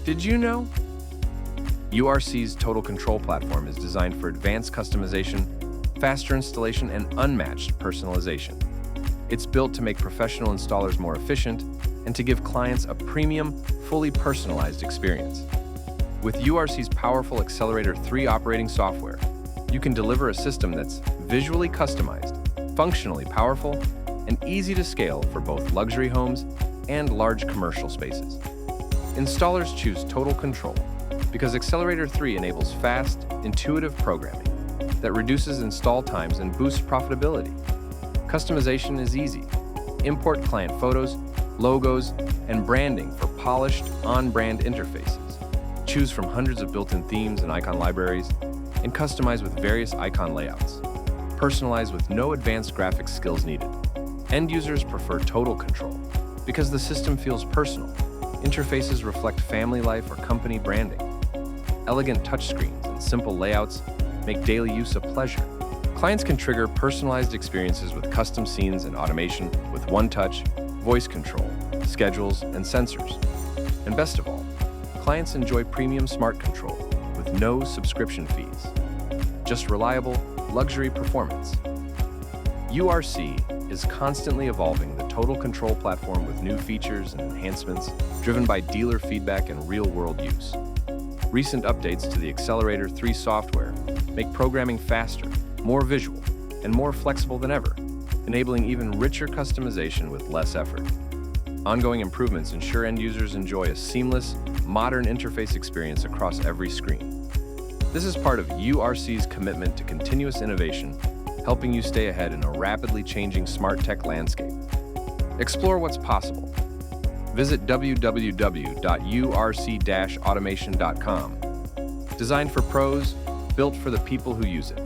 Did you know? URC's Total Control platform is designed for advanced customization, faster installation, and unmatched personalization. It's built to make professional installers more efficient and to give clients a premium, fully personalized experience. With URC's powerful Accelerator 3 operating software, you can deliver a system that's visually customized, functionally powerful, and easy to scale for both luxury homes and large commercial spaces. Installers choose Total Control because Accelerator 3 enables fast, intuitive programming that reduces install times and boosts profitability. Customization is easy. Import client photos, logos, and branding for polished, on-brand interfaces. Choose from hundreds of built-in themes and icon libraries, and customize with various icon layouts. Personalize with no advanced graphics skills needed. End users prefer Total Control because the system feels personal. Interfaces reflect family life or company branding. Elegant touchscreens and simple layouts make daily use a pleasure. Clients can trigger personalized experiences with custom scenes and automation with one-touch, voice control, schedules, and sensors. And best of all, clients enjoy premium smart control with no subscription fees. Just reliable, luxury performance. URC is constantly evolving the Total Control platform with new features and enhancements driven by dealer feedback and real-world use. Recent updates to the Accelerator 3 software make programming faster, more visual, and more flexible than ever, enabling even richer customization with less effort. Ongoing improvements ensure end users enjoy a seamless, modern interface experience across every screen. This is part of URC's commitment to continuous innovation, helping you stay ahead in a rapidly changing smart tech landscape. Explore what's possible. Visit www.urc-automation.com. Designed for pros, built for the people who use it.